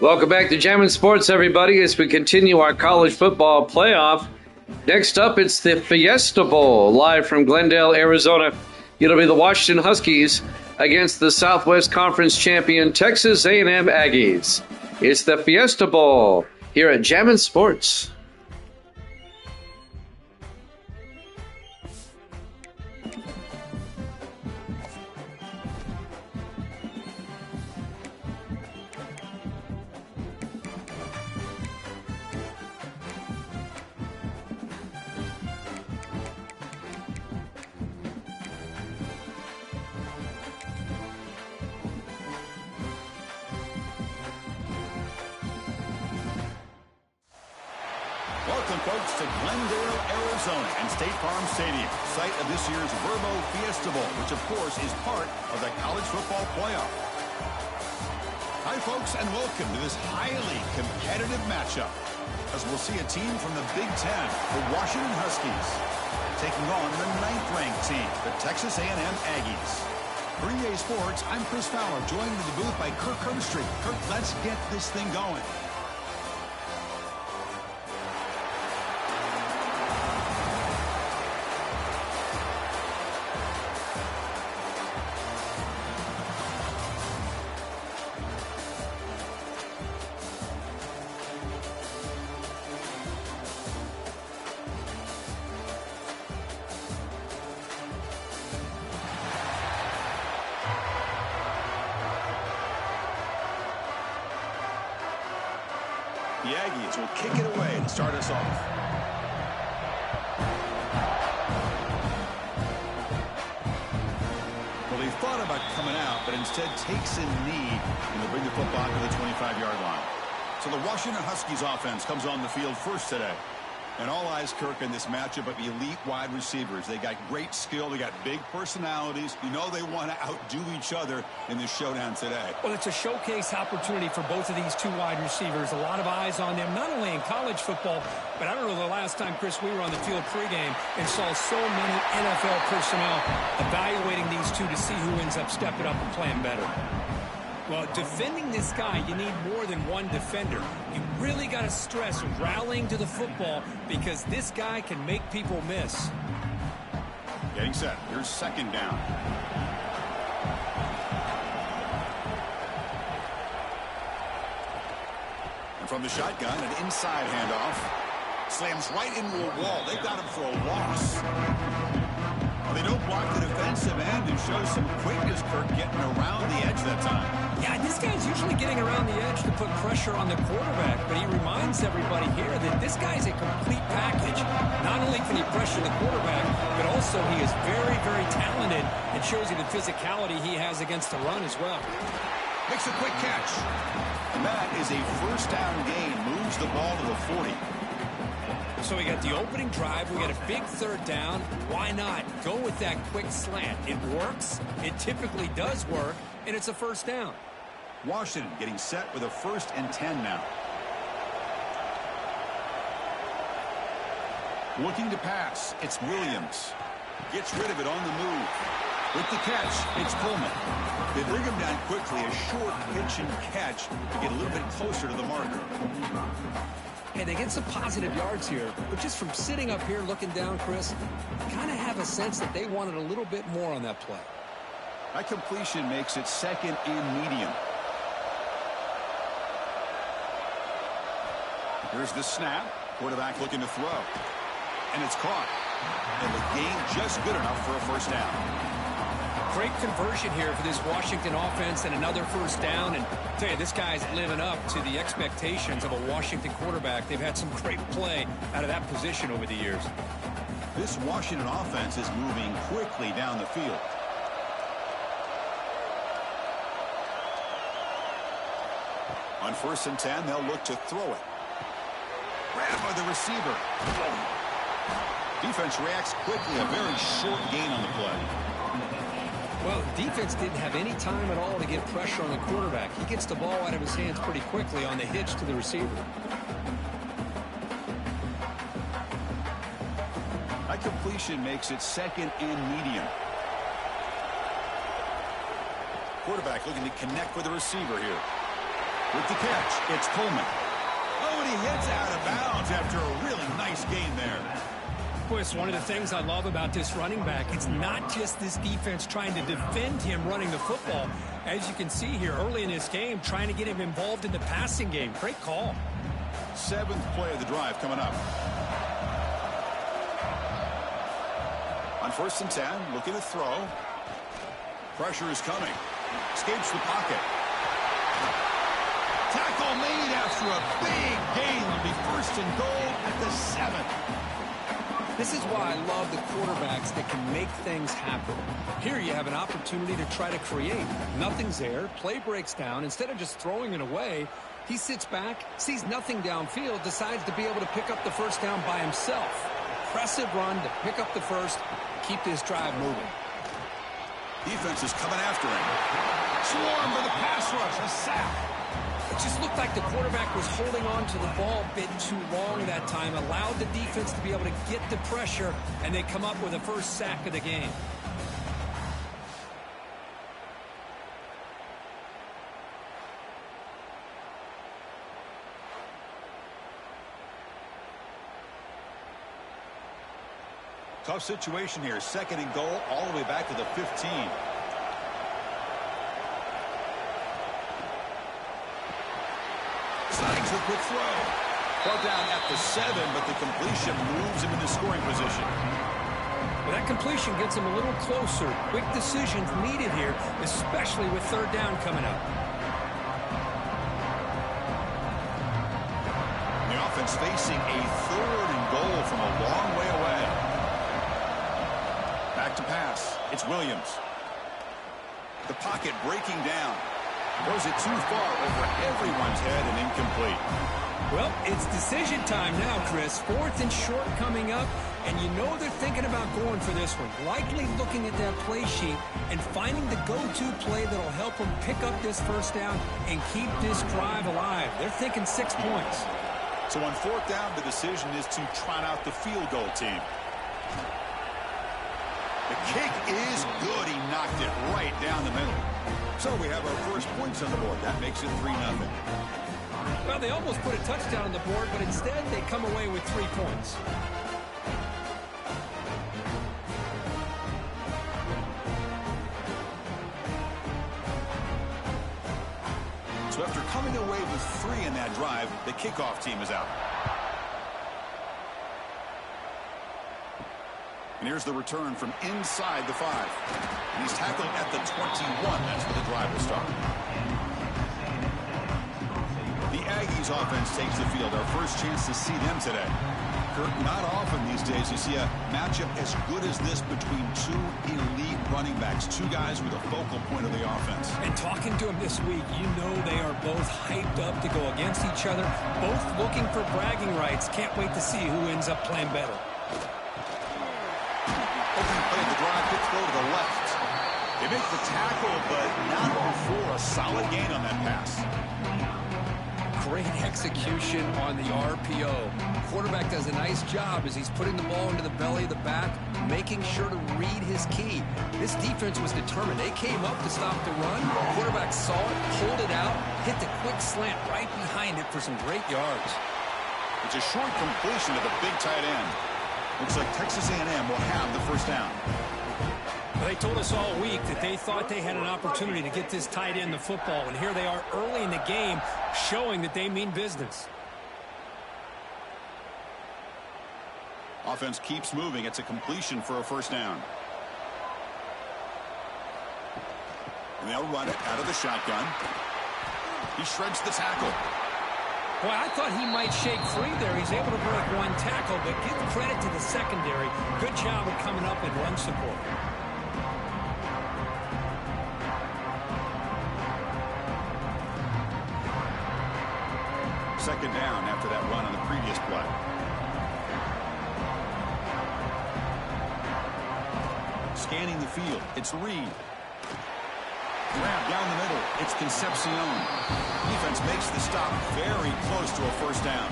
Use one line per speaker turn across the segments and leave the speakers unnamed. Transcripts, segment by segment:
Welcome back to Jammin' Sports, everybody, as we continue our college football playoff. Next up, it's the Fiesta Bowl, live from Glendale, Arizona. It'll be the Washington Huskies against the Southwest Conference champion Texas A&M Aggies. It's the Fiesta Bowl here at Jammin' Sports.
Welcome, folks, to Glendale, Arizona and State Farm Stadium, site of this year's Verbo Fiesta Bowl, which, of course, is part of the college football playoff. Hi, folks, and welcome to this highly competitive matchup, as we'll see a team from the Big Ten, the Washington Huskies, taking on the 9th-ranked team, the Texas A&M Aggies. For EA Sports, I'm Chris Fowler, joined in the booth by Kirk Herbstreit. Kirk, let's get this thing going. The Aggies will kick it away to start us off. Well, he thought about coming out, but instead takes a knee and will bring the football to the 25-yard line. So the Washington Huskies offense comes on the field first today. And all eyes, Kirk, in this matchup of elite wide receivers. They got great skill. They got big personalities. You know they want to outdo each other in this showdown today.
Well, it's a showcase opportunity for both of these two wide receivers. A lot of eyes on them, not only in college football, but I don't know the last time, Chris, we were on the field pregame and saw so many NFL personnel evaluating these two to see who ends up stepping up and playing better. Well, defending this guy, you need more than one defender. You really got to stress rallying to the football because this guy can make people miss.
Getting set. Here's second down. And from the shotgun, an inside handoff. Slams right into a wall. They've got him for a loss. They don't block the defensive end and show some quickness, Kirk, getting around the edge that time.
Yeah, this guy's usually getting around the edge to put pressure on the quarterback, but he reminds everybody here that this guy's a complete package. Not only can he pressure the quarterback, but also he is very, very talented and shows you the physicality he has against the run as well.
Makes a quick catch. And that is a first down gain. Moves the ball to the 40.
So we got the opening drive. We got a big third down. Why not go with that quick slant? It works. It typically does work. And it's a first down.
Washington getting set with a 1st and 10 now. Looking to pass. It's Williams. Gets rid of it on the move. With the catch, it's Pullman. They bring him down quickly. A short pitch and catch to get a little bit closer to the marker.
Hey, they get some positive yards here, but just from sitting up here looking down, Chris, kind of have a sense that they wanted a little bit more on that play.
That completion makes it 2nd and medium. Here's the snap. Quarterback looking to throw. And it's caught. And the gain just good enough for a first down.
Great conversion here for this Washington offense and another first down. And I'll tell you, this guy's living up to the expectations of a Washington quarterback. They've had some great play out of that position over the years.
This Washington offense is moving quickly down the field. On 1st and 10, they'll look to throw it. Grabbed by the receiver. Defense reacts quickly. A very short gain on the play.
Well, defense didn't have any time at all to get pressure on the quarterback. He gets the ball out of his hands pretty quickly on the hitch to the receiver.
That completion makes it 2nd and medium. Quarterback looking to connect with the receiver here. With the catch, it's Coleman. Oh, and he hits out of bounds after a really nice gain there.
Boy, it's one of the things I love about this running back. It's not just this defense trying to defend him running the football. As you can see here early in this game, trying to get him involved in the passing game. Great call.
7th play of the drive coming up. On 1st and 10, looking to throw. Pressure is coming. Escapes the pocket. Tackle made after a big gain. Will be 1st and goal at the 7.
This is why I love the quarterbacks that can make things happen. Here you have an opportunity to try to create. Nothing's there. Play breaks down. Instead of just throwing it away, he sits back, sees nothing downfield, decides to be able to pick up the first down by himself. Impressive run to pick up the first, keep this drive moving.
Defense is coming after him. Swarm for the pass rush, a sack.
It just looked like the quarterback was holding on to the ball a bit too long that time, allowed the defense to be able to get the pressure, and they come up with the first sack of the game.
Tough situation here. 2nd and goal all the way back to the 15. Slides a quick throw. Brought down at the 7, but the completion moves him into scoring position.
Well, that completion gets him a little closer. Quick decisions needed here, especially with 3rd down coming up.
The offense facing a 3rd and goal from a long way away. Back to pass. It's Williams. The pocket breaking down. Throws it too far over everyone's head and incomplete.
Well, it's decision time now, Chris. 4th and short coming up, and you know they're thinking about going for this one. Likely looking at that play sheet and finding the go-to play that'll help them pick up this first down and keep this drive alive. They're thinking 6 points.
So on 4th down, the decision is to trot out the field goal team. The kick is good. He knocked it right down the middle. So we have our first points on the board. That makes it 3-0.
Well, they almost put a touchdown on the board, but instead they come away with 3 points.
So after coming away with 3 in that drive, the kickoff team is out. And here's the return from inside the 5. And he's tackled at the 21. That's where the drive will start. The Aggies offense takes the field. Our first chance to see them today. Kurt, not often these days you see a matchup as good as this between 2 elite running backs. 2 guys with a focal point of the offense.
And talking to them this week, you know they are both hyped up to go against each other. Both looking for bragging rights. Can't wait to see who ends up playing better.
Play the drive, quick throw to the left. They make the tackle, but not before a solid gain on that pass.
Great execution on the RPO. Quarterback does a nice job as he's putting the ball into the belly of the back, making sure to read his key. This defense was determined. They came up to stop the run. Quarterback saw it, pulled it out, hit the quick slant right behind it for some great yards.
It's a short completion to the big tight end. Looks like Texas A&M will have the first down.
Well, they told us all week that they thought they had an opportunity to get this tight end the football, and here they are early in the game showing that they mean business.
Offense keeps moving. It's a completion for a first down. And they'll run it out of the shotgun. He shreds the tackle.
Boy, I thought he might shake free there. He's able to break 1 tackle, but give credit to the secondary. Good job of coming up and run support.
Second down after that run on the previous play. Scanning the field. It's Reed. Grab down the middle. It's Concepcion. Defense makes the stop very close to a first down.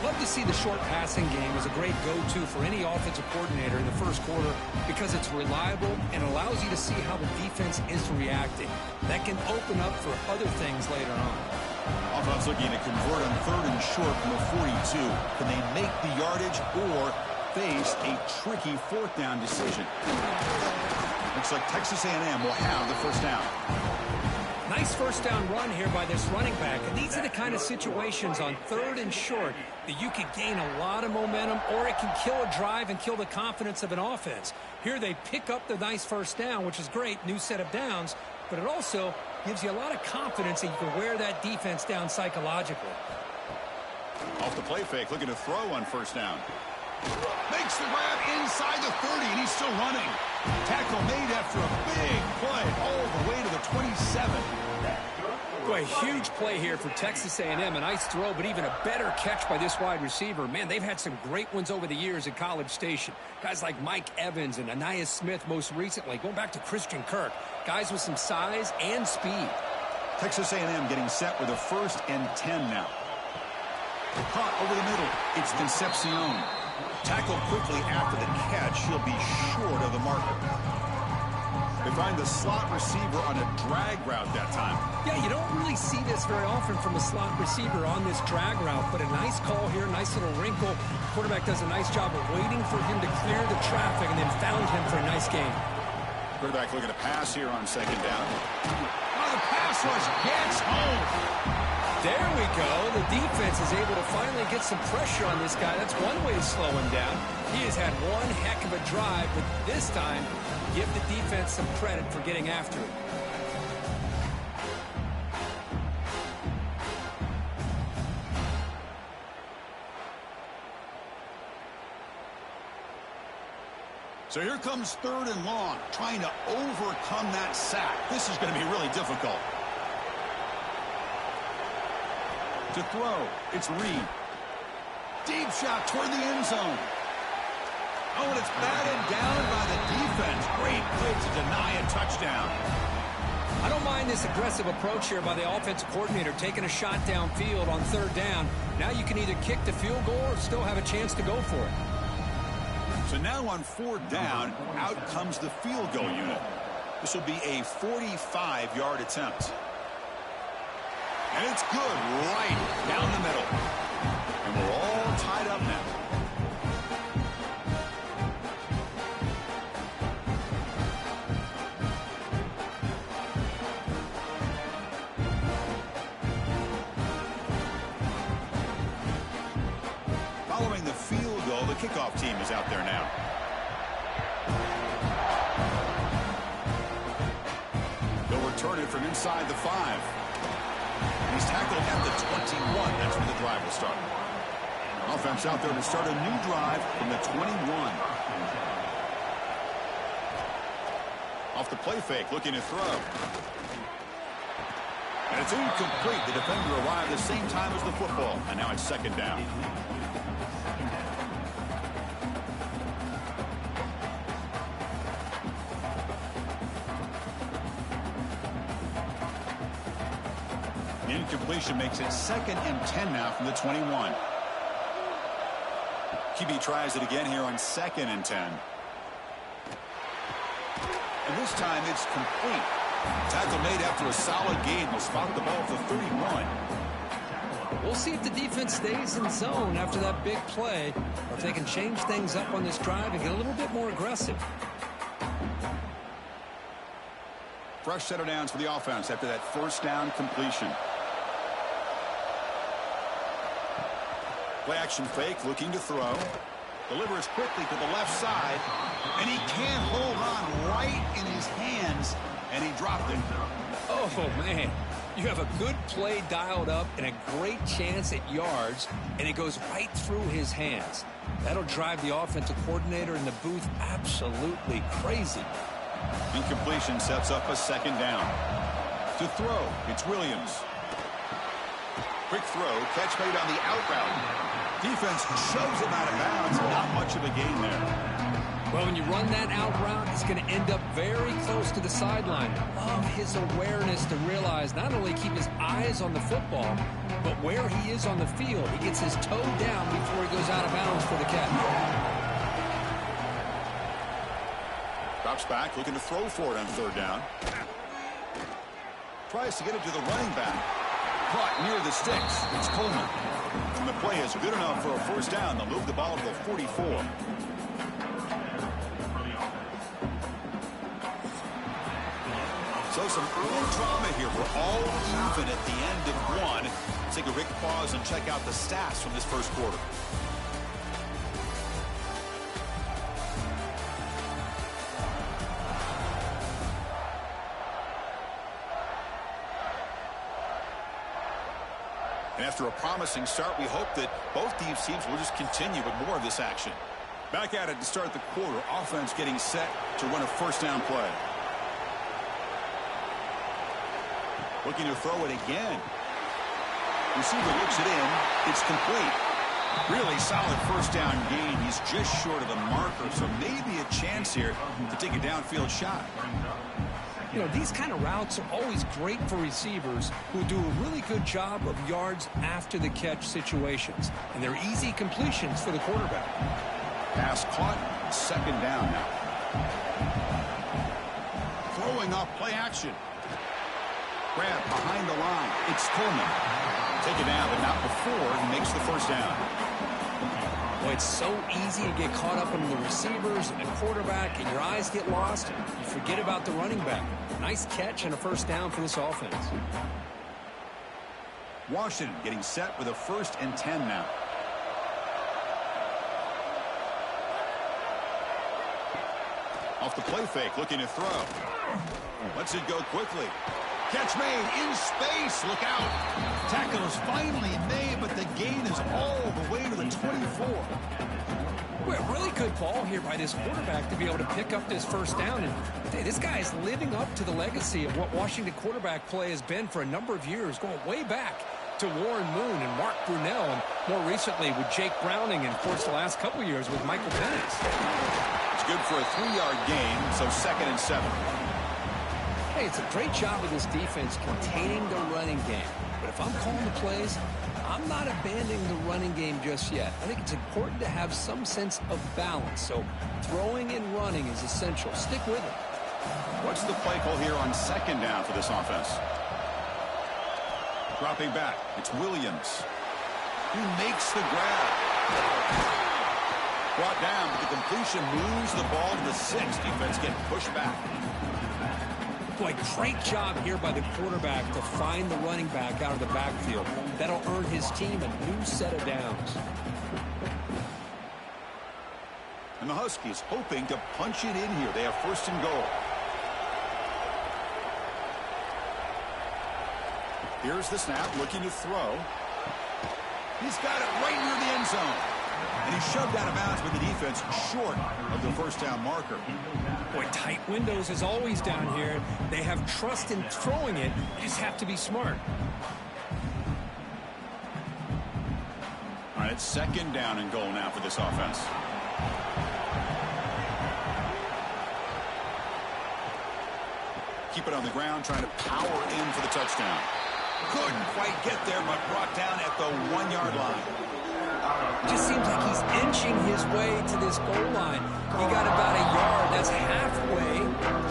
Love to see the short passing game as a great go-to for any offensive coordinator in the first quarter because it's reliable and allows you to see how the defense is reacting. That can open up for other things later on.
Offense looking to convert on 3rd and short from the 42. Can they make the yardage or face a tricky 4th down decision? Looks like Texas A&M will have the first down.
Nice first down run here by this running back. And these are the kind of situations on 3rd and short that you can gain a lot of momentum, or it can kill a drive and kill the confidence of an offense. Here they pick up the nice first down, which is great, new set of downs, but it also gives you a lot of confidence that you can wear that defense down psychologically.
Off the play fake, looking to throw on first down. Makes the grab inside the 30, and he's still running. Tackle made after a big play all the way to the 27.
Boy, huge play here for Texas A&M. A nice throw, but even a better catch by this wide receiver. Man, they've had some great ones over the years at College Station. Guys like Mike Evans and Anais Smith most recently, going back to Christian Kirk. Guys with some size and speed.
Texas A&M getting set with a 1st and 10 now. Caught over the middle. It's Concepcion. Tackled quickly after the catch. He'll be short of the marker. They find the slot receiver on a drag route that time.
Yeah, you don't really see this very often from a slot receiver on this drag route, but a nice call here, nice little wrinkle. Quarterback does a nice job of waiting for him to clear the traffic and then found him for a nice gain.
Quarterback looking to pass here on 2nd down. Oh, the pass rush gets home.
There we go. The defense is able to finally get some pressure on this guy. That's one way to slow him down. He has had one heck of a drive, but this time, give the defense some credit for getting after it.
So here comes 3rd and long, trying to overcome that sack. This is going to be really difficult. To throw, it's Reed. Deep shot toward the end zone. Oh, and it's batted down by the defense. Great play to deny a touchdown.
I don't mind this aggressive approach here by the offensive coordinator, taking a shot downfield on 3rd down. Now you can either kick the field goal or still have a chance to go for it.
So now on 4th down, out comes the field goal unit. This will be a 45-yard attempt. And it's good right down the middle. And we're all tied up now. Following the field goal, the kickoff team is out there now. They'll return it from inside the 5. He's tackled at the 21. That's where the drive will start. Offense out there to start a new drive from the 21. Off the play fake, looking to throw. And it's incomplete. The defender arrived the same time as the football. And now it's 2nd down. Incompletion makes it 2nd and 10 now from the 21. QB tries it again here on 2nd and 10. And this time it's complete. Tackle made after a solid gain. Will spot the ball at the 31.
We'll see if the defense stays in zone after that big play, or if they can change things up on this drive and get a little bit more aggressive.
Fresh set of downs for the offense after that 1st down completion. Play action fake, looking to throw. Delivers quickly to the left side. And he can't hold on right in his hands. And he dropped it.
Oh, man. You have a good play dialed up and a great chance at yards, and it goes right through his hands. That'll drive the offensive coordinator in the booth absolutely crazy.
Incompletion sets up a 2nd down. To throw, it's Williams. Quick throw, catch made on the out route. Defense shoves him out of bounds. Not much of a gain there.
Well, when you run that out route, it's going to end up very close to the sideline. Love his awareness to realize not only keep his eyes on the football, but where he is on the field, he gets his toe down before he goes out of bounds for the catch.
Drops back, looking to throw for it on third down. Tries to get it to the running back. Caught near the sticks. It's Coleman. And the play is good enough for a first down. They'll move the ball to the 44. So some early drama here. We're all even at the end of one. Let's take a quick pause and check out the stats from this first quarter. And after a promising start, we hope that both these teams will just continue with more of this action. Back at it to start the quarter. Offense getting set to run a first down play. Looking to throw it again. Receiver looks it in. It's complete. Really solid first down gain. He's just short of the marker, so maybe a chance here to take a downfield shot.
You know, these kind of routes are always great for receivers who do a really good job of yards after the catch situations. And they're easy completions for the quarterback.
Pass caught. Second down now. Throwing off play action. Grab behind the line. It's Coleman. Take it down, but not before he makes the first down.
Well, it's so easy to get caught up in the receivers and the quarterback, and your eyes get lost. You forget about the running back. Nice catch and a first down for this offense.
Washington getting set with a 1st and 10 now. Off the play fake, looking to throw. Lets it go quickly. Catch made in space. Look out. Tackle is finally made, but the gain is all the way to the 24.
Well, really good ball here by this quarterback to be able to pick up this first down. And hey, this guy is living up to the legacy of what Washington quarterback play has been for a number of years, going way back to Warren Moon and Mark Brunell, and more recently with Jake Browning, and of course the last couple of years with Michael Penix.
It's good for a 3-yard gain, so 2nd and 7.
Hey, it's a great job of this defense containing the running game. But if I'm calling the plays, I'm not abandoning the running game just yet. I think it's important to have some sense of balance. So throwing and running is essential. Stick with it.
What's the play call here on 2nd down for this offense? Dropping back. It's Williams. He makes the grab. Brought down, but the completion moves the ball to the 6. Defense getting pushed back.
Boy, great job here by the quarterback to find the running back out of the backfield. That'll earn his team a new set of downs.
And the Huskies hoping to punch it in here. They have 1st and goal. Here's the snap, looking to throw. He's got it right near the end zone. And he's shoved out of bounds with the defense short of the first down marker.
Boy, tight windows is always down here. They have trust in throwing it. You just have to be smart.
All right, it's 2nd down and goal now for this offense. Keep it on the ground, trying to power in for the touchdown. Couldn't quite get there, but brought down at the 1-yard line.
It just seems like he's inching his way to this goal line. He got about a yard. That's halfway.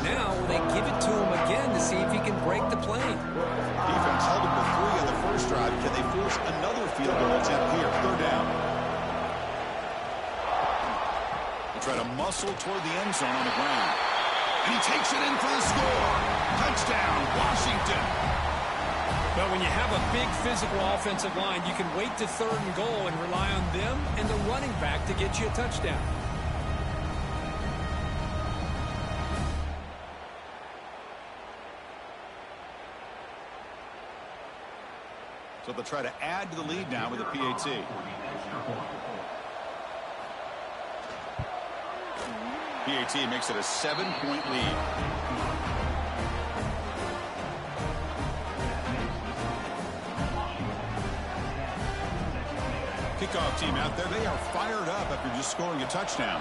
Now will they give it to him again to see if he can break the plane?
Defense held him to 3 on the first drive. Can they force another field goal attempt here? 3rd down. They try to muscle toward the end zone on the ground. And he takes it in for the score. Touchdown, Washington.
But when you have a big physical offensive line, you can wait to 3rd and goal and rely on them and the running back to get you a touchdown.
So they'll try to add to the lead now with a PAT. PAT makes it a 7-point lead. Kickoff team out there. They are fired up after just scoring a touchdown.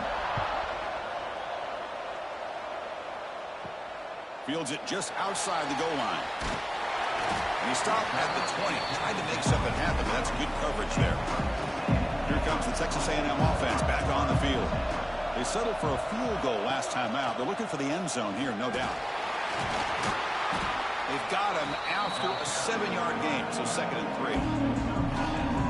Fields it just outside the goal line. And he stopped at the 20. Tried to make something happen, but that's good coverage there. Here comes the Texas A&M offense back on the field. They settled for a field goal last time out. They're looking for the end zone here, no doubt. They've got him after a 7-yard gain, so 2nd and 3.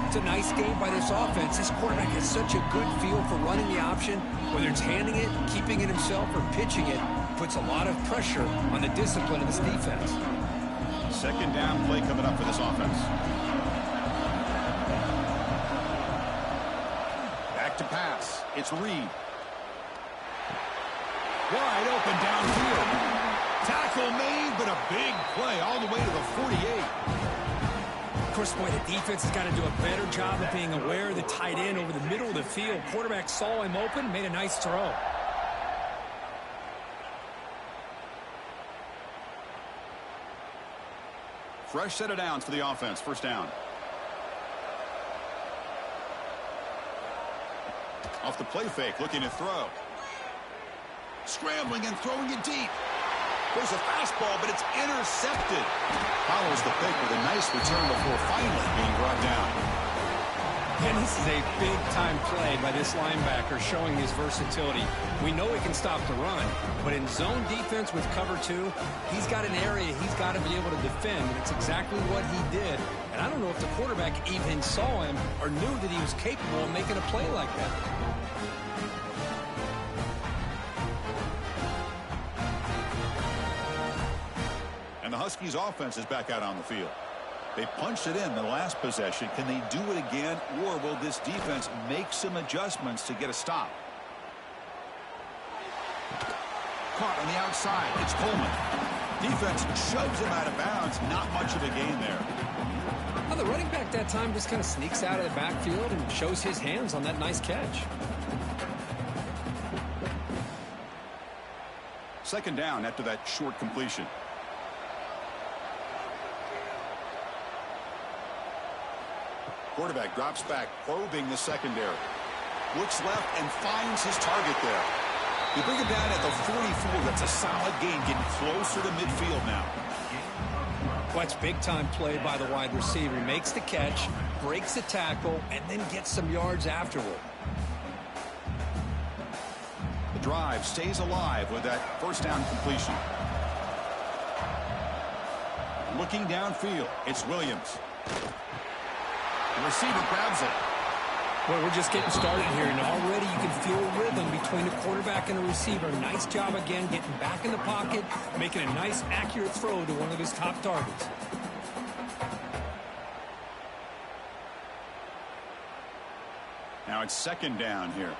It's a nice game by this offense. This quarterback has such a good feel for running the option. Whether it's handing it, keeping it himself, or pitching it, puts a lot of pressure on the discipline of this defense.
2nd down play coming up for this offense. Back to pass. It's Reed. Wide open downfield. Tackle made, but a big play all the way to the 48.
Of course, boy, the defense has got to do a better job of being aware of the tight end over the middle of the field. Quarterback saw him open, made a nice throw.
Fresh set of downs for the offense. 1st down. Off the play fake, looking to throw. Scrambling and throwing it deep. There's a fastball, but it's intercepted. Follows the pick with a nice return before finally being brought down.
And this is a big-time play by this linebacker showing his versatility. We know he can stop the run, but in zone defense with cover 2, he's got an area he's got to be able to defend, and it's exactly what he did. And I don't know if the quarterback even saw him or knew that he was capable of making a play like that.
And the Huskies offense is back out on the field. They punched it in the last possession. Can they do it again, or will this defense make some adjustments to get a stop? Caught on the outside. It's Coleman. Defense shoves him out of bounds. Not much of a gain there.
Well, the running back that time just kind of sneaks out of the backfield and shows his hands on that nice catch.
2nd down after that short completion. Quarterback drops back, probing the secondary. Looks left and finds his target there. They bring him down at the 44. That's a solid gain, getting closer to midfield now.
Well, that's big-time play by the wide receiver. He makes the catch, breaks the tackle, and then gets some yards afterward.
The drive stays alive with that 1st down completion. Looking downfield, it's Williams. The receiver grabs it.
Well, we're just getting started here, and already you can feel a rhythm between the quarterback and the receiver. Nice job again getting back in the pocket, making a nice, accurate throw to one of his top targets.
Now it's 2nd down here.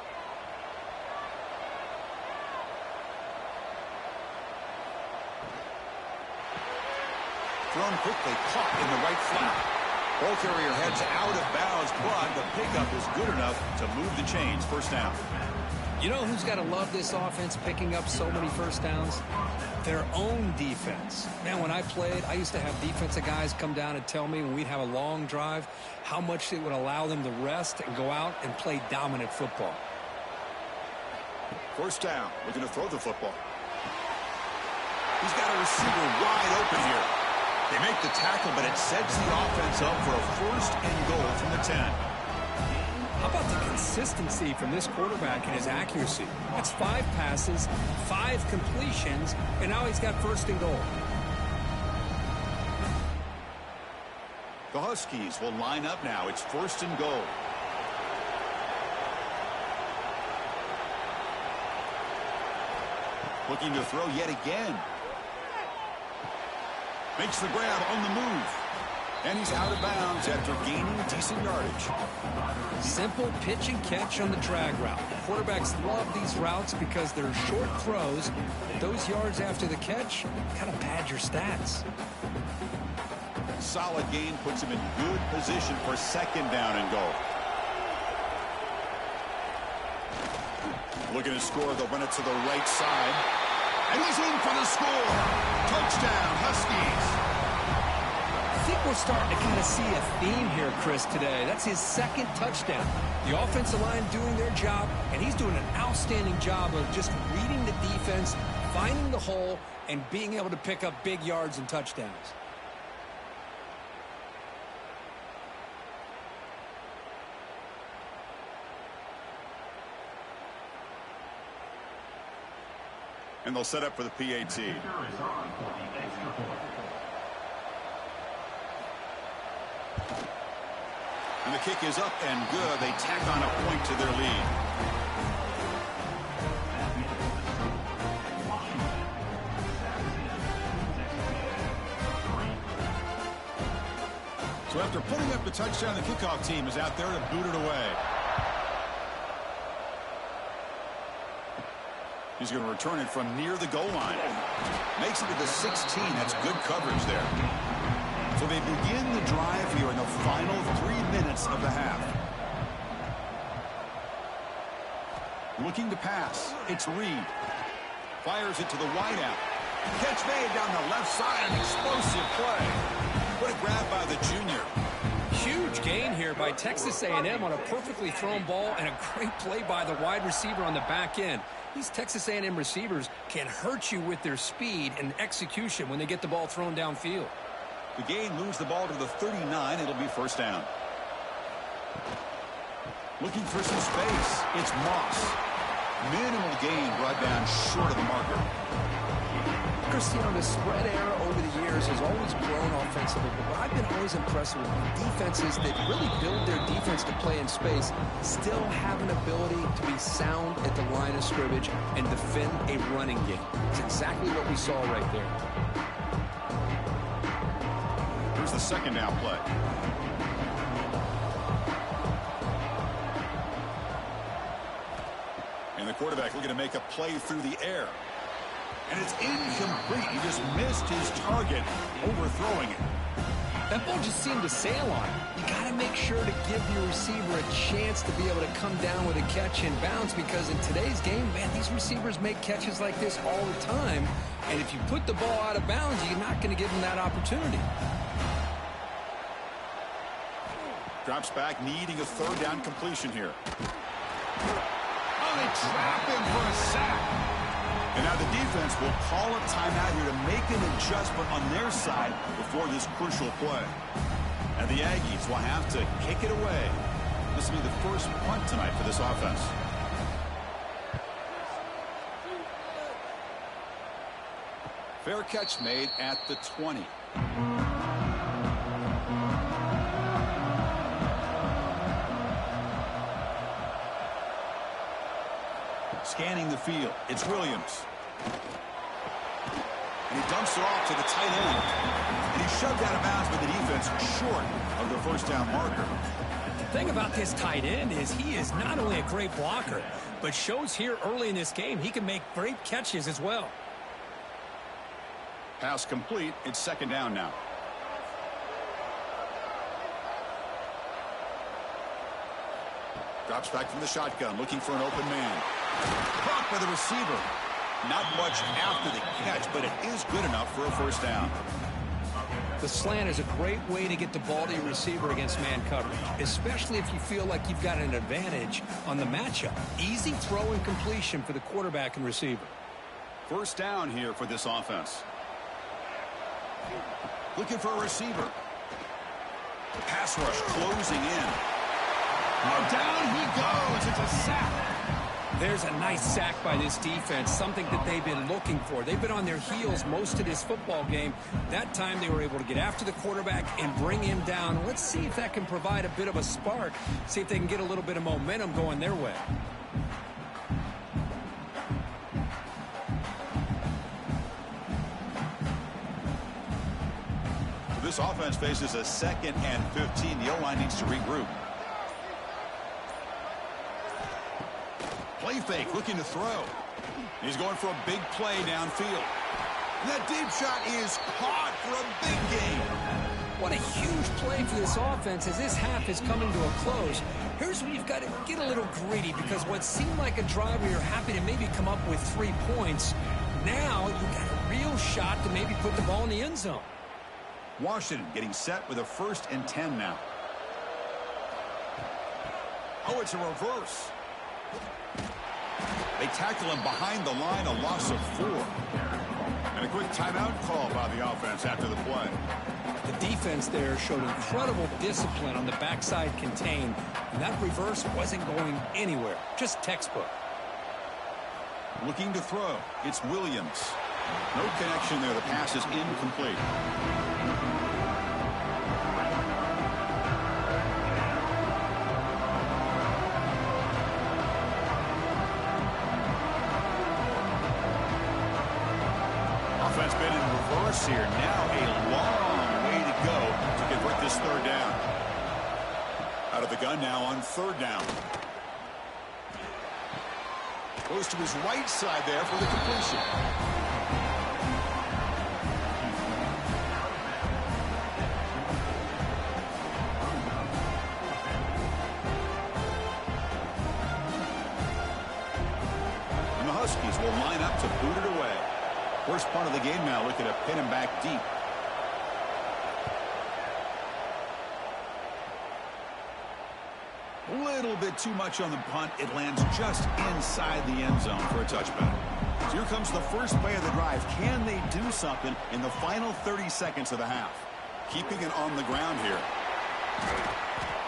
Thrown quickly, caught in the right flat. Ball carrier heads out of bounds, but the pickup is good enough to move the chains. 1st down.
You know who's got to love this offense picking up so many 1st downs? Their own defense. Man, when I played, I used to have defensive guys come down and tell me when we'd have a long drive how much it would allow them to rest and go out and play dominant football.
1st down. Looking to throw the football. He's got a receiver wide open here. They make the tackle, but it sets the offense up for a 1st and goal from the 10.
How about the consistency from this quarterback and his accuracy? That's 5 passes, 5 completions, and now he's got 1st and goal.
The Huskies will line up now. It's 1st and goal. Looking to throw yet again. Makes the grab on the move. And he's out of bounds after gaining decent yardage.
Simple pitch and catch on the drag route. Quarterbacks love these routes because they're short throws. Those yards after the catch kind of pad your stats.
Solid gain puts him in good position for 2nd down and goal. Looking to score, they'll run it to the right side. And he's in for the score. Touchdown, Huskies.
I think we're starting to kind of see a theme here, Chris, today. That's his 2nd touchdown. The offensive line doing their job, and he's doing an outstanding job of just reading the defense, finding the hole, and being able to pick up big yards and touchdowns.
And they'll set up for the PAT. And the kick is up and good. They tack on a point to their lead. So after putting up the touchdown, the kickoff team is out there to boot it away. He's going to return it from near the goal line. Makes it to the 16. That's good coverage there. So they begin the drive here in the final 3 minutes of the half. Looking to pass. It's Reed. Fires it to the wideout. Catch made down the left side. An explosive play. What a grab by the junior.
Huge gain here by Texas A&M on a perfectly thrown ball and a great play by the wide receiver on the back end. These Texas A&M receivers can hurt you with their speed and execution when they get the ball thrown downfield.
The gain moves the ball to the 39. It'll be first down. Looking for some space. It's Moss. Minimal gain brought down short of the marker.
Cristiano, the spread era over the years has always grown offensively, but what I've been always impressed with defenses that really build their defense to play in space still have an ability to be sound at the line of scrimmage and defend a running game. It's exactly what we saw right there.
Here's the second down play. And the quarterback looking to make a play through the air. And it's incomplete. He just missed his target, overthrowing it.
That ball just seemed to sail on him. You got to make sure to give your receiver a chance to be able to come down with a catch and bounce, because in today's game, man, these receivers make catches like this all the time. And if you put the ball out of bounds, you're not going to give them that opportunity.
Drops back, needing a third down completion here. Oh, they trap him for a sack. And now the defense will call a timeout here to make an adjustment on their side before this crucial play. And the Aggies will have to kick it away. This will be the first punt tonight for this offense. Fair catch made at the 20. Scanning the field, it's Williams. And he dumps it off to the tight end. And he's shoved out of bounds by the defense short of the first down marker.
The thing about this tight end is he is not only a great blocker, but shows here early in this game he can make great catches as well.
Pass complete. It's second down now. Drops back from the shotgun, looking for an open man. Caught by the receiver. Not much after the catch, but it is good enough for a first down.
The slant is a great way to get the ball to your receiver against man coverage, especially if you feel like you've got an advantage on the matchup. Easy throw and completion for the quarterback and receiver.
First down here for this offense. Looking for a receiver. The pass rush closing in. Oh, down he goes. It's a sack.
There's a nice sack by this defense, something that they've been looking for. They've been on their heels most of this football game. That time they were able to get after the quarterback and bring him down. Let's see if that can provide a bit of a spark, see if they can get a little bit of momentum going their way.
This offense faces a 2nd and 15. The O-line needs to regroup. Play fake, looking to throw. He's going for a big play downfield. And that deep shot is caught for a big gain.
What a huge play for this offense as this half is coming to a close. Here's where you've got to get a little greedy, because what seemed like a drive where you're happy to maybe come up with 3 points, now you've got a real shot to maybe put the ball in the end zone.
Washington getting set with a 1st and 10 now. Oh, it's a reverse. They tackle him behind the line, a loss of 4. And a quick timeout call by the offense after the play.
The defense there showed incredible discipline on the backside contain, and that reverse wasn't going anywhere, just textbook.
Looking to throw. It's Williams. No connection there. The pass is incomplete. Offense been in reverse here. Now a long way to go to convert this third down. Out of the gun now on third down. Goes to his right side there for the completion. And the Huskies will line up to boot it away. First punt of the game now, looking to pin him back deep. A little bit too much on the punt. It lands just inside the end zone for a touchback. So here comes the first play of the drive. Can they do something in the final 30 seconds of the half? Keeping it on the ground here.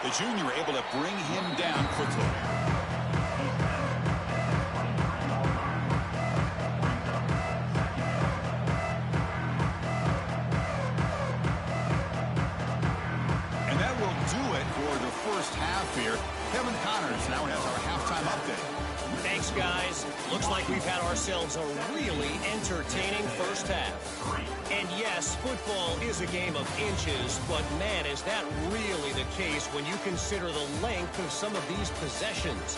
The junior able to bring him down quickly. And that will do it for the first half here. Kevin Connors now has our halftime update.
Thanks, guys. Looks like we've had ourselves a really entertaining first half. And yes, football is a game of inches, but man, is that really the case when you consider the length of some of these possessions.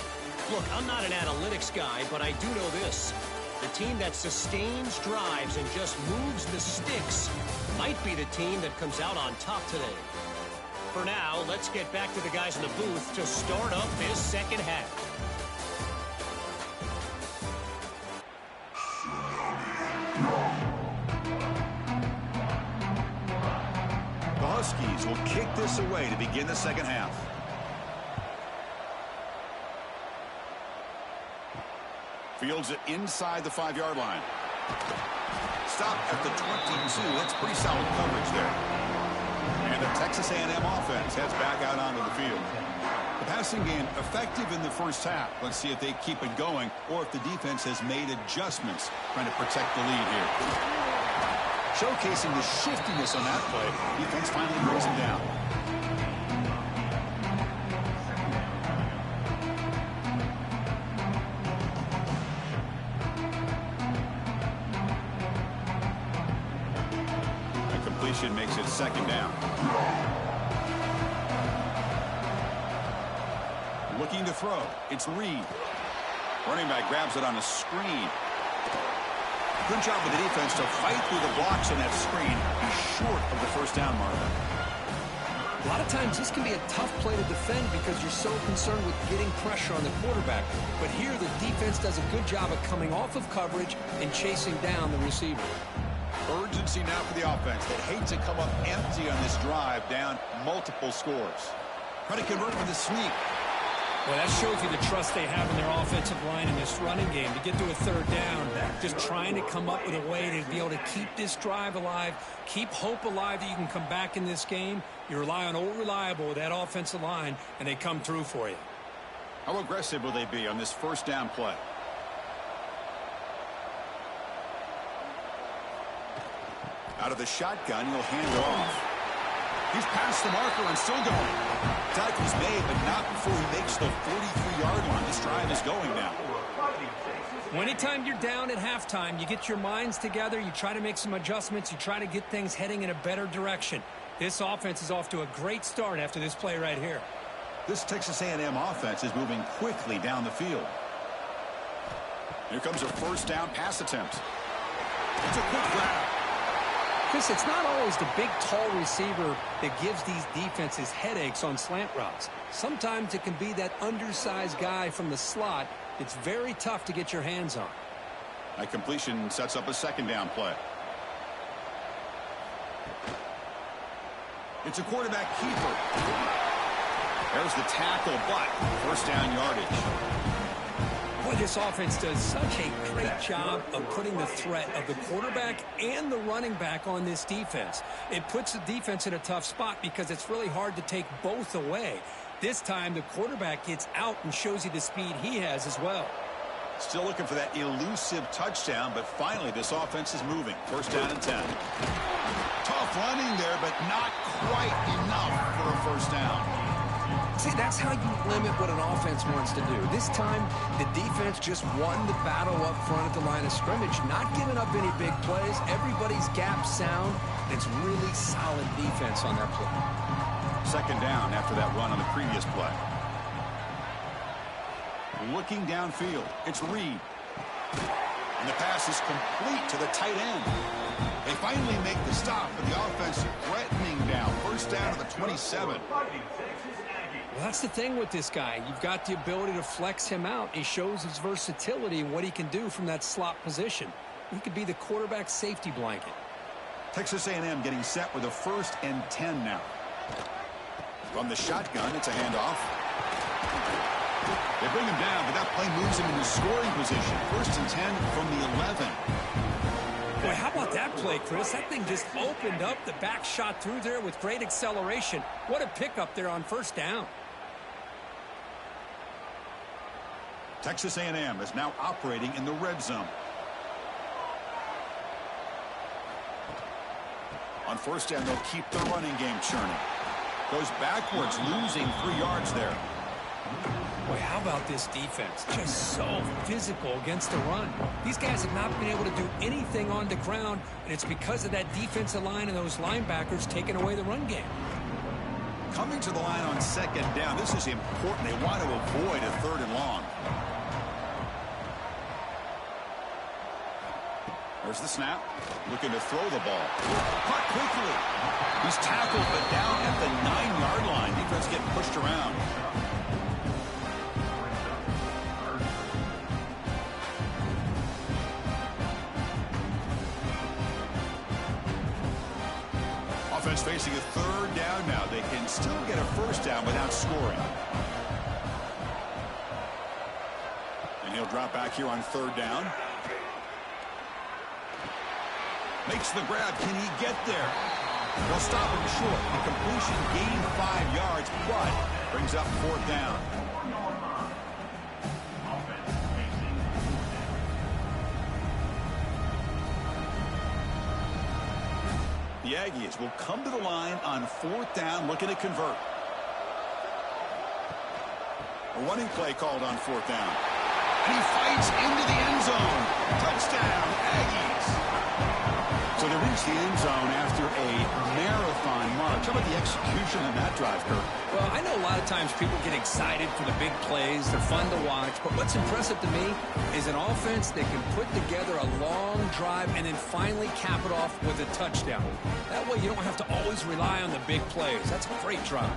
Look, I'm not an analytics guy, but I do know this. The team that sustains drives and just moves the sticks might be the team that comes out on top today. For now, let's get back to the guys in the booth to start up this second half.
The Huskies will kick this away to begin the second half. Fields it inside the 5-yard line. Stop at the 22. That's pretty solid coverage there. And the Texas A&M offense heads back out onto the field. The passing game effective in the first half. Let's see if they keep it going or if the defense has made adjustments trying to protect the lead here. Showcasing the shiftiness on that play. Defense finally brings him down. Makes it second down. Looking to throw. It's Reed. Running back grabs it on a screen. Good job with the defense to fight through the blocks on that screen. He's short of the first down marker.
A lot of times this can be a tough play to defend because you're so concerned with getting pressure on the quarterback. But here the defense does a good job of coming off of coverage and chasing down the receiver.
Urgency now for the offense. They hate to come up empty on this drive, down multiple scores. Trying to convert with a sweep.
Well, that shows you the trust they have in their offensive line in this running game. To get to a third down, just trying to come up with a way to be able to keep this drive alive, keep hope alive that you can come back in this game. You rely on old reliable with that offensive line, and they come through for you.
How aggressive will they be on this first down play? Out of the shotgun, he'll hand it off. He's past the marker and still going. Tackle's made, but not before he makes the 43-yard line. This drive is going now.
Anytime you're down at halftime, you get your minds together, you try to make some adjustments, you try to get things heading in a better direction. This offense is off to a great start after this play right here.
This Texas A&M offense is moving quickly down the field. Here comes a first down pass attempt. It's a quick grab.
Chris, it's not always the big, tall receiver that gives these defenses headaches on slant routes. Sometimes it can be that undersized guy from the slot. It's very tough to get your hands on.
That completion sets up a second down play. It's a quarterback keeper. There's the tackle, but first down yardage.
Boy, this offense does such a great job of putting the threat of the quarterback and the running back on this defense. It puts the defense in a tough spot because it's really hard to take both away. This time, the quarterback gets out and shows you the speed he has as well.
Still looking for that elusive touchdown, but finally this offense is moving. First down and 10. Tough running there, but not quite enough for a first down.
See, that's how you limit what an offense wants to do. This time, the defense just won the battle up front at the line of scrimmage, not giving up any big plays. Everybody's gap sound. It's really solid defense on that play.
Second down after that run on the previous play. Looking downfield, it's Reed. And the pass is complete to the tight end. They finally make the stop, but the offense threatening down. First down to the 27.
Well, that's the thing with this guy. You've got the ability to flex him out. He shows his versatility and what he can do from that slot position. He could be the quarterback safety blanket.
Texas A&M getting set with a 1st and 10 now. From the shotgun, it's a handoff. They bring him down, but that play moves him into scoring position. 1st and 10 from the 11.
Boy, how about that play, Chris? That thing just opened up. The back shot through there with great acceleration. What a pickup there on first down.
Texas A&M is now operating in the red zone. On first down, they'll keep the running game churning. Goes backwards, losing 3 yards there.
Boy, how about this defense? Just so physical against the run. These guys have not been able to do anything on the ground, and it's because of that defensive line and those linebackers taking away the run game.
Coming to the line on second down, this is important. They want to avoid a 3rd and long. There's the snap. Looking to throw the ball. Caught quickly. He's tackled, but down at the 9-yard line. Defense getting pushed around. Offense facing a 3rd down now. They can still get a first down without scoring. And he'll drop back here on 3rd down. Makes the grab. Can he get there? They'll stop him short. The completion gained 5 yards, but brings up 4th down. The Aggies will come to the line on 4th down, looking to convert. A running play called on 4th down. And he fights into the end zone. Touchdown, Aggies. So they reach the end zone after a marathon march. How about the execution on that drive, Kirk?
Well, I know a lot of times people get excited for the big plays. They're fun to watch. But what's impressive to me is an offense that can put together a long drive and then finally cap it off with a touchdown. That way you don't have to always rely on the big plays. That's a great drive.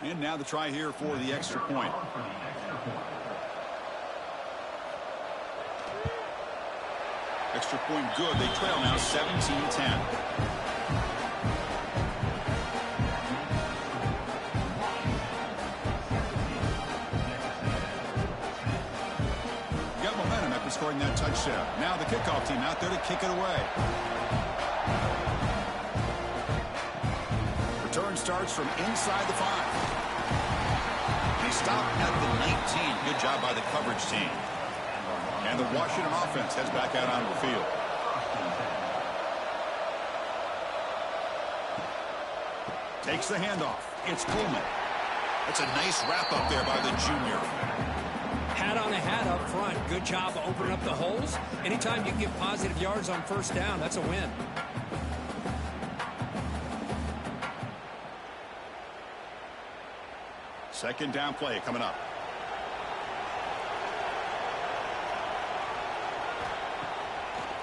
And now the try here for the extra point. Extra point good. They trail now 17-10. Got momentum after scoring that touchdown. Now the kickoff team out there to kick it away. Return starts from inside the 5. They stop at the 19. Good job by the coverage team. And the Washington offense heads back out onto the field. Takes the handoff. It's Coleman. That's a nice wrap up there by the junior.
Hat on a hat up front. Good job of opening up the holes. Anytime you can get positive yards on first down, that's a win.
Second down play coming up.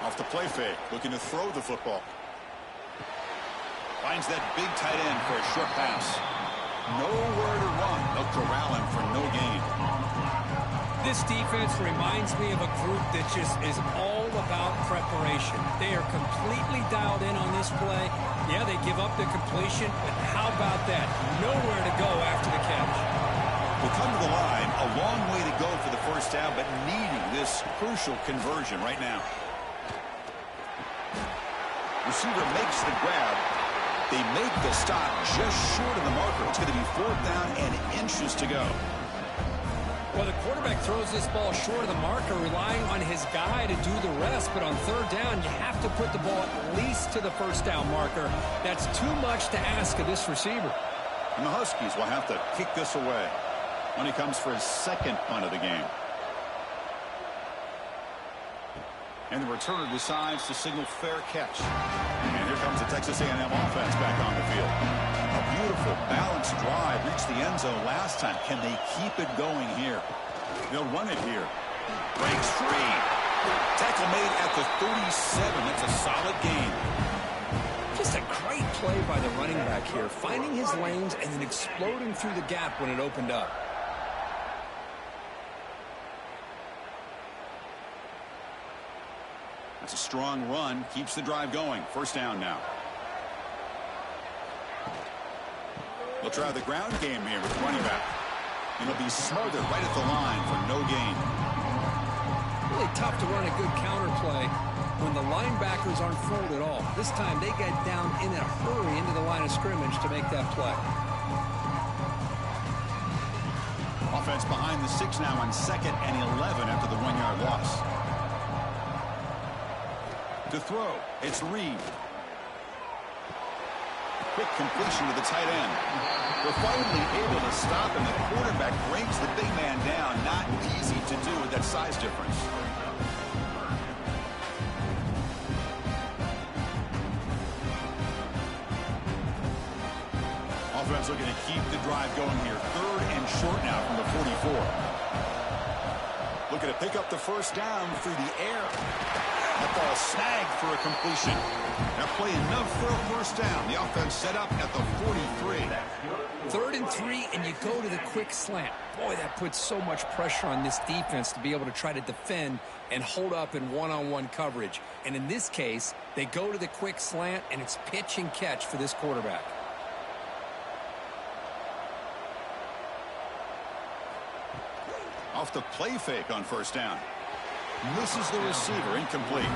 Off the play fake, looking to throw the football. Finds that big tight end for a short pass. Nowhere to run. They'll corral him for no gain.
This defense reminds me of a group that just is all about preparation. They are completely dialed in on this play. Yeah, they give up the completion, but how about that? Nowhere to go after the catch.
Will come to the line. A long way to go for the first down, but needing this crucial conversion right now. Receiver makes the grab. They make the stop just short of the marker. It's going to be 4th down and inches to go.
Well, the quarterback throws this ball short of the marker, relying on his guy to do the rest. But on 3rd down, you have to put the ball at least to the 1st down marker. That's too much to ask of this receiver.
And the Huskies will have to kick this away when he comes for his 2nd punt of the game. And the returner decides to signal fair catch. And here comes the Texas A&M offense back on the field. A beautiful, balanced drive reached the end zone last time. Can they keep it going here? They'll run it here. Breaks free. Tackle made at the 37. That's a solid gain.
Just a great play by the running back here, finding his lanes and then exploding through the gap when it opened up.
That's a strong run. Keeps the drive going. 1st down now. They'll try the ground game here with the running back. And it'll be smothered right at the line for no gain.
Really tough to run a good counter play when the linebackers aren't fooled at all. This time they get down in a hurry into the line of scrimmage to make that play.
Offense behind the 6 now on 2nd and 11 after the 1-yard loss. To throw, it's Reed. Quick completion to the tight end. They're finally able to stop, and the quarterback brings the big man down. Not easy to do with that size difference. Offense looking to keep the drive going here. 3rd and short now from the 44. Looking to pick up the 1st down through the air. That ball snagged for a completion. That play enough for a 1st down. The offense set up at the 43.
3rd and 3, and you go to the quick slant. Boy, that puts so much pressure on this defense to be able to try to defend and hold up in one-on-one coverage. And in this case, they go to the quick slant, and it's pitch and catch for this quarterback.
Off the play fake on 1st down. Misses the receiver, incomplete.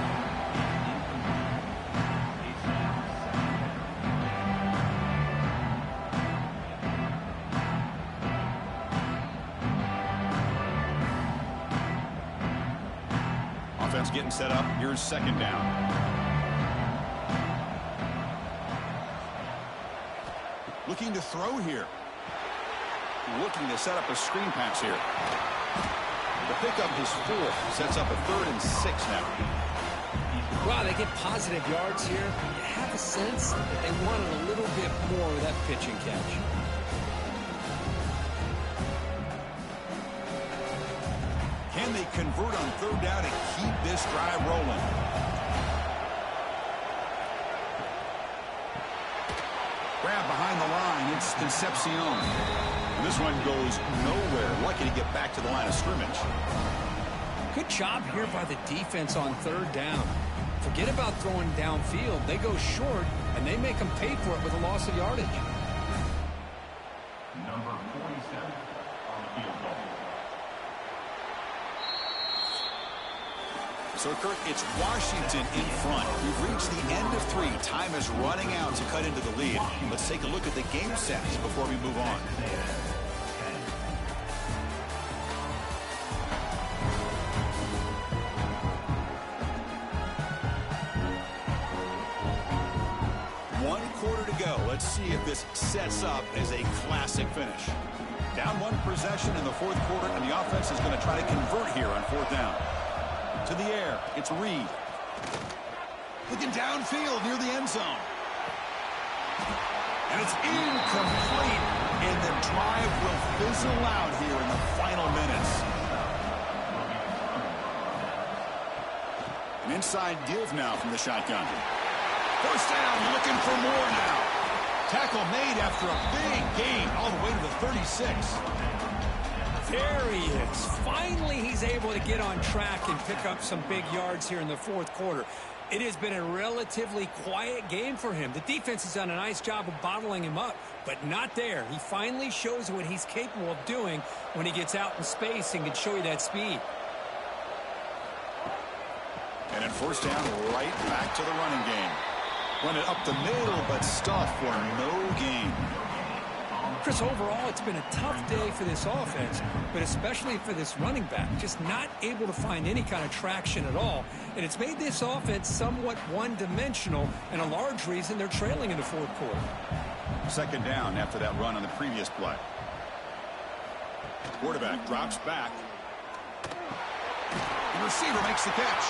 Offense getting set up. Here's 2nd down. Looking to throw here. Looking to set up a screen pass here. The pickup is 4th. Sets up a 3rd and 6 now.
Wow, they get positive yards here. You have a sense that they wanted a little bit more of that pitch and catch.
Can they convert on 3rd down and keep this drive rolling? Grab behind the line. It's Concepcion. This one goes nowhere. Lucky to get back to the line of scrimmage.
Good job here by the defense on 3rd down. Forget about throwing downfield. They go short, and they make them pay for it with a loss of yardage.
Number 47 on the field goal.
So, Kirk, it's Washington in front. We've reached the end of 3. Time is running out to cut into the lead. Let's take a look at the game stats before we move on. Let's see if this sets up as a classic finish. Down 1 possession in the 4th quarter, and the offense is going to try to convert here on 4th down. To the air, it's Reed. Looking downfield near the end zone. And it's incomplete, and the drive will fizzle out here in the final minutes. An inside give now from the shotgun. 1st down, looking for more now. Tackle made after a big gain all the way to the 36.
There he is. Finally, he's able to get on track and pick up some big yards here in the 4th quarter. It has been a relatively quiet game for him. The defense has done a nice job of bottling him up, but not there. He finally shows what he's capable of doing when he gets out in space and can show you that speed.
And at 1st down, right back to the running game. Run it up the middle, but stuffed for no gain.
Chris, overall, it's been a tough day for this offense, but especially for this running back. Just not able to find any kind of traction at all. And it's made this offense somewhat one-dimensional, and a large reason they're trailing in the fourth quarter.
Second down after that run on the previous play. Quarterback drops back. The receiver makes the catch.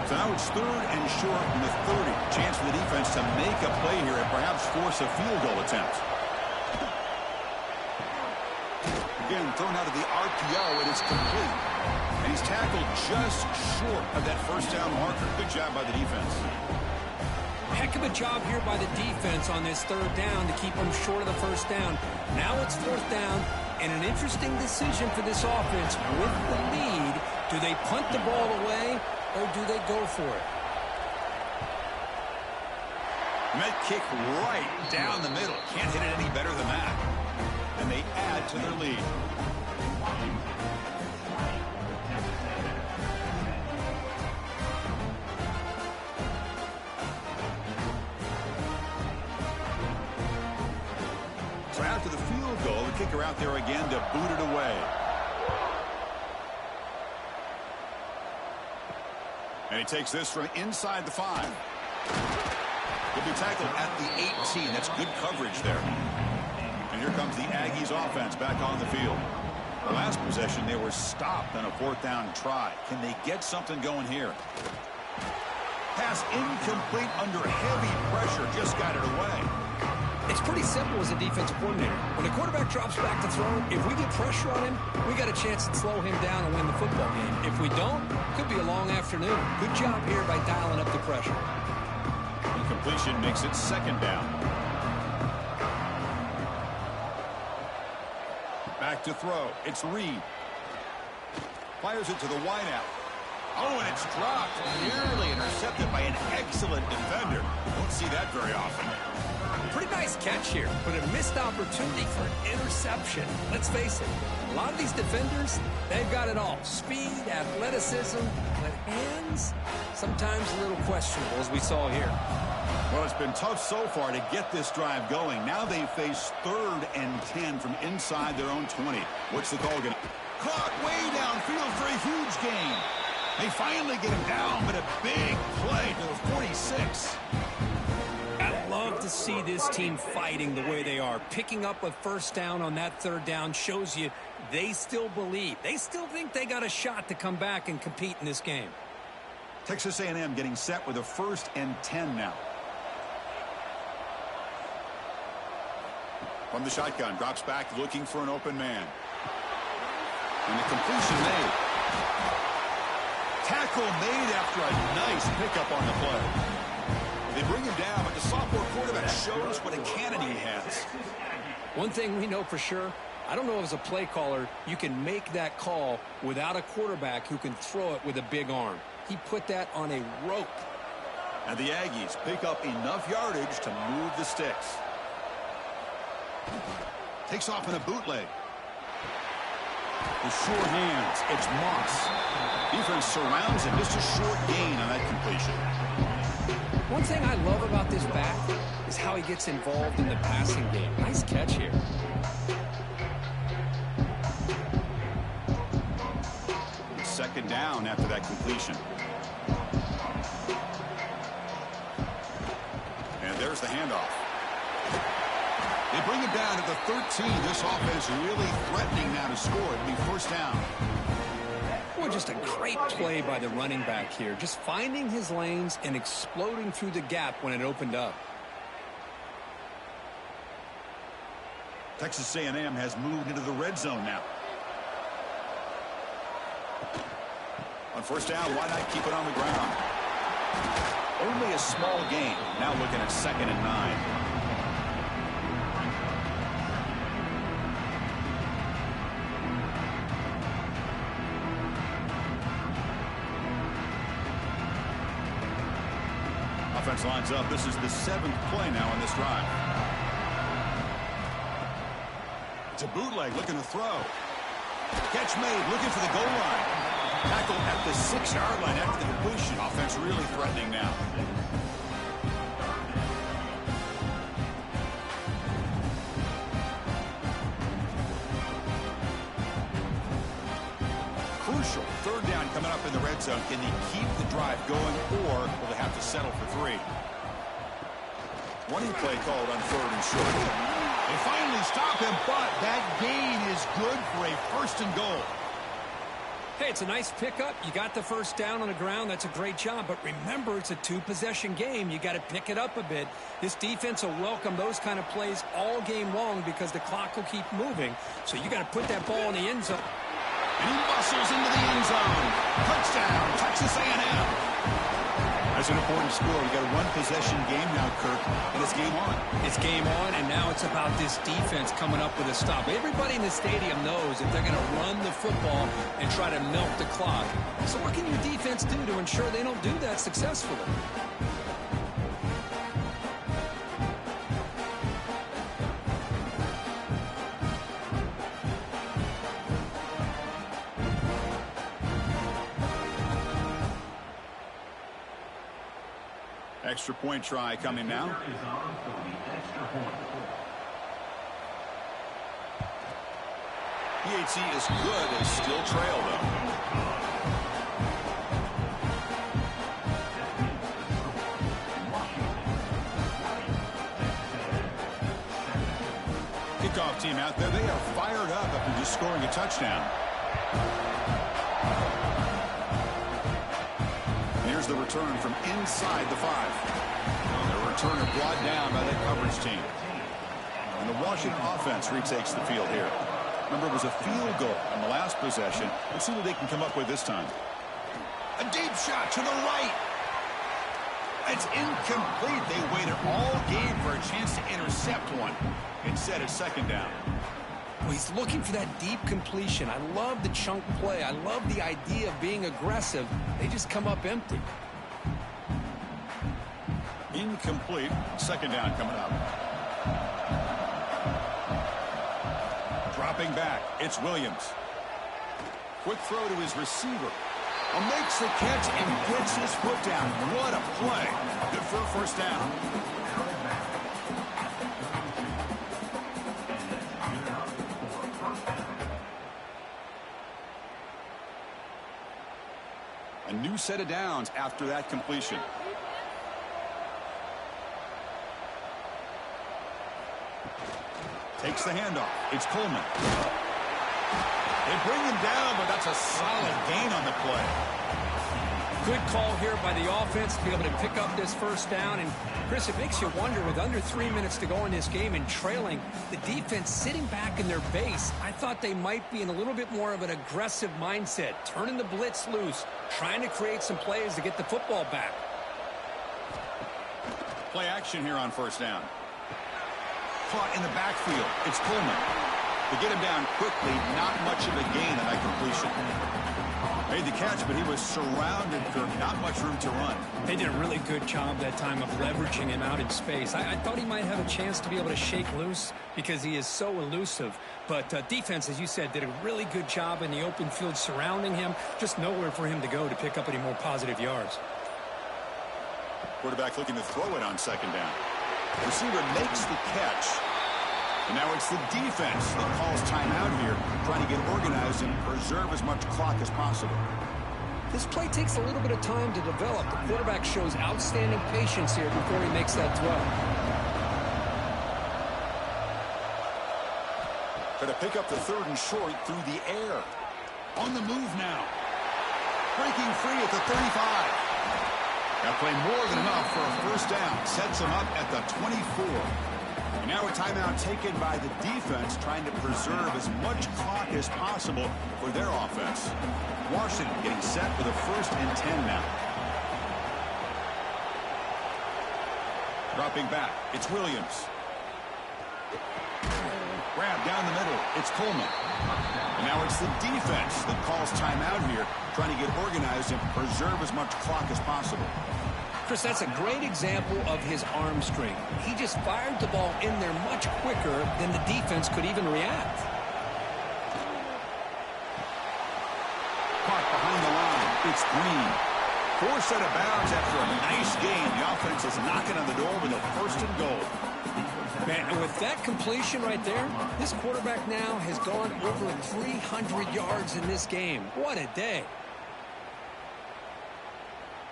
So now it's 3rd and short from the 30. Chance for the defense to make a play here and perhaps force a field goal attempt. Again, thrown out of the RPO, and it's complete. And he's tackled just short of that first down marker. Good job by the defense.
Heck of a job here by the defense on this 3rd down to keep them short of the first down. Now it's 4th down, and an interesting decision for this offense. With the lead, do they punt the ball away, or do they go for it?
And that kick right down the middle. Can't hit it any better than that. And they add to their lead. So after the field goal, the kicker out there again to boot it away. And he takes this from inside the 5. He'll be tackled at the 18. That's good coverage there. And here comes the Aggies offense back on the field. The last possession, they were stopped on a 4th down try. Can they get something going here? Pass incomplete under heavy pressure. Just got it away.
It's pretty simple as a defensive coordinator. When the quarterback drops back to throw, if we get pressure on him, we got a chance to slow him down and win the football game. If we don't, could be a long afternoon. Good job here by dialing up the pressure.
Incompletion makes it 2nd down. Back to throw. It's Reed. Fires it to the wideout. Oh, and it's dropped. Nearly intercepted by an excellent defender. Don't see that very often.
Pretty nice catch here, but a missed opportunity for an interception. Let's face it, a lot of these defenders, they've got it all. Speed, athleticism, but hands, sometimes a little questionable, as we saw here.
Well, it's been tough so far to get this drive going. Now they face 3rd and 10 from inside their own 20. What's the call going to... Caught way downfield for a huge gain. They finally get him down, but a big play to the 46.
I love to see this team fighting the way they are. Picking up a 1st down on that 3rd down shows you they still believe. They still think they got a shot to come back and compete in this game.
Texas A&M getting set with a 1st and 10 now. From the shotgun, drops back looking for an open man. And the completion made. Tackle made after a nice pickup on the play. They bring him down, but the sophomore quarterback shows what a cannon he has.
One thing we know for sure, I don't know if as a play caller you can make that call without a quarterback who can throw it with a big arm. He put that on a rope.
And the Aggies pick up enough yardage to move the sticks. Takes off in a bootleg. With sure hands, it's Moss. Defense surrounds him. Just a short gain on that completion.
One thing I love about this back is how he gets involved in the passing game. Nice catch here.
It's 2nd down after that completion. And there's the handoff. They bring him down to the 13. This offense really threatening now to score. It'll be 1st down.
Well, just a great play by the running back here. Just finding his lanes and exploding through the gap when it opened up.
Texas A&M has moved into the red zone now. On 1st down, why not keep it on the ground? Only a small gain. Now looking at 2nd and 9. Offense lines up. This is the 7th play now on this drive. It's a bootleg looking to throw. Catch made, looking for the goal line. Tackle at the 6-yard line after the completion. Offense really threatening now. Crucial. 3rd down coming up in the red zone. Can they keep the drive going, or will they have to settle for 3? Running play called on 3rd and short. They finally stop him, but that gain is good for a 1st and goal.
Hey, it's a nice pickup. You got the 1st down on the ground. That's a great job. But remember, it's a 2-possession game. You got to pick it up a bit. This defense will welcome those kind of plays all game long because the clock will keep moving. So you got to put that ball in the end zone.
And he muscles into the end zone. Touchdown, Texas A&M. That's an important score. We got a 1-possession game now, Kirk, and it's game on.
It's game on, and now it's about this defense coming up with a stop. Everybody in the stadium knows if they're going to run the football and try to milk the clock. So what can your defense do to ensure they don't do that successfully?
Extra point try coming now. PHC is good as still trail though. Kickoff team out there. They are fired up after just scoring a touchdown. Here's the return from inside the 5. The returner brought down by that coverage team. And the Washington offense retakes the field here. Remember, it was a field goal on the last possession. Let's see what they can come up with this time. A deep shot to the right. It's incomplete. They waited all game for a chance to intercept one. Instead, it's 2nd down.
Well, he's looking for that deep completion. I love the chunk play. I love the idea of being aggressive. They just come up empty.
Incomplete. 2nd down coming up. Dropping back. It's Williams. Quick throw to his receiver. Makes the catch and gets his foot down. What a play. Good for a 1st down. A new set of downs after that completion. Takes the handoff. It's Coleman. They bring him down, but that's a solid gain on the play.
Good call here by the offense to be able to pick up this 1st down. And, Chris, it makes you wonder, with under 3 minutes to go in this game and trailing, the defense sitting back in their base, I thought they might be in a little bit more of an aggressive mindset, turning the blitz loose, trying to create some plays to get the football back.
Play action here on 1st down. Caught in the backfield. It's Coleman. To get him down quickly, not much of a gain on that completion. Made the catch, but he was surrounded, Kirk. Not much room to run.
They did a really good job that time of leveraging him out in space. I thought he might have a chance to be able to shake loose because he is so elusive. But defense, as you said, did a really good job in the open field surrounding him. Just nowhere for him to go to pick up any more positive yards.
Quarterback looking to throw it on 2nd down. Receiver makes the catch. And now it's the defense that calls timeout here, trying to get organized and preserve as much clock as possible.
This play takes a little bit of time to develop. The quarterback shows outstanding patience here before he makes that throw.
Going to pick up the 3rd and short through the air. On the move now. Breaking free at the 35. That play more than enough for a 1st down. Sets him up at the 24. And now a timeout taken by the defense, trying to preserve as much clock as possible for their offense. Washington getting set for the 1st and 10 now. Dropping back, it's Williams. Grab down the middle, it's Coleman. And now it's the defense that calls timeout here, trying to get organized and preserve as much clock as possible.
Chris, that's a great example of his arm strength. He just fired the ball in there much quicker than the defense could even react.
Caught behind the line. It's Green. Forced out of bounds after a nice game. The offense is knocking on the door with a first and goal.
Man, and with that completion right there, this quarterback now has gone over 300 yards in this game. What a day.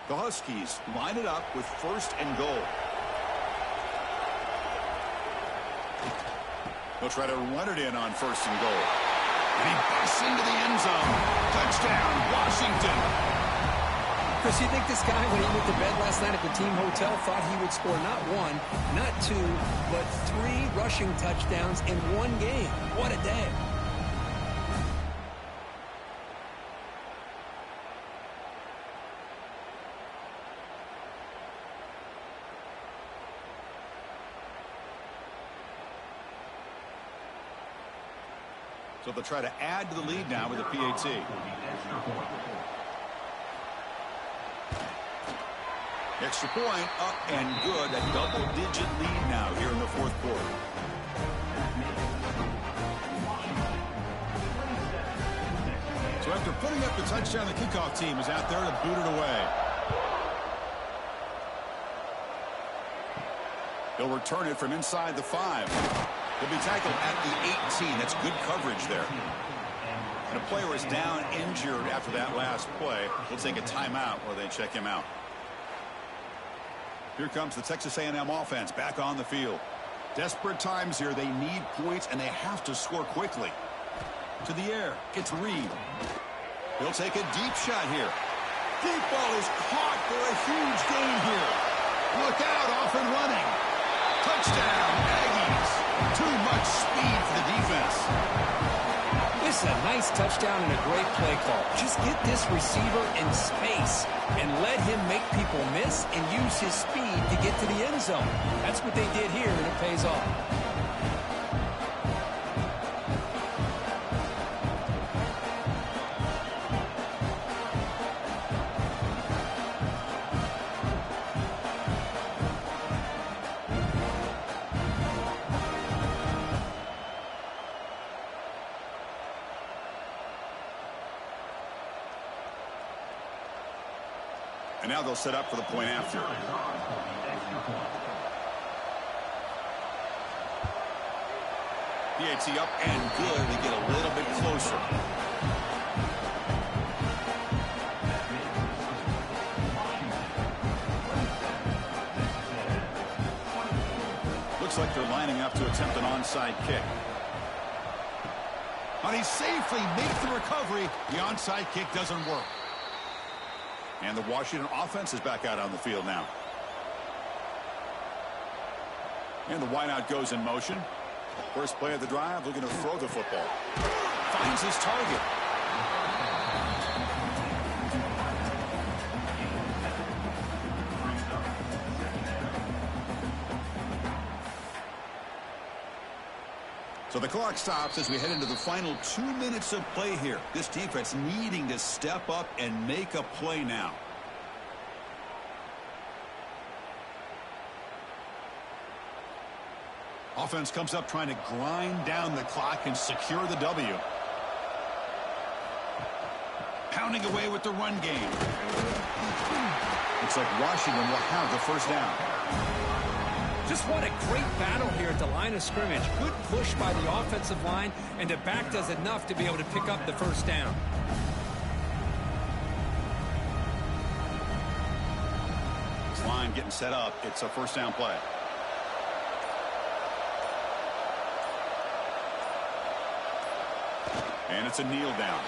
The Huskies line it up with first and goal. They'll try to run it in on first and goal. And he busts into the end zone. Touchdown, Washington.
Chris, you think this guy, when he went to bed last night at the team hotel, thought he would score not one, not two, but 3 rushing touchdowns in one game? What a day.
So they'll try to add to the lead now with a PAT. Extra point up and good. A double-digit lead now here in the fourth quarter. So after putting up the touchdown, the kickoff team is out there to boot it away. He'll return it from inside the 5. He'll be tackled at the 18. That's good coverage there. And a player is down injured after that last play. We'll take a timeout while they check him out. Here comes the Texas A&M offense back on the field. Desperate times here. They need points, and they have to score quickly. To the air. It's Reed. He'll take a deep shot here. Deep ball is caught for a huge gain here. Look out, off and running. Touchdown, Aggies. Too much speed for the defense.
This is a nice touchdown and a great play call. Just get this receiver in space and let him make people miss and use his speed to get to the end zone. That's what they did here, and it pays off.
And now they'll set up for the point after. PAT up and good to get a little bit closer. Looks like they're lining up to attempt an onside kick. But he safely makes the recovery. The onside kick doesn't work. And the Washington offense is back out on the field now. And the wideout goes in motion. First play of the drive, looking to throw the football. Finds his target. So the clock stops as we head into the final 2 minutes of play here. This defense needing to step up and make a play now. Offense comes up trying to grind down the clock and secure the W. Pounding away with the run game. Looks like Washington will have the first down.
Just what a great battle here at the line of scrimmage. Good push by the offensive line, and the back does enough to be able to pick up the first down.
This line getting set up. It's a first down play. And it's a kneel down.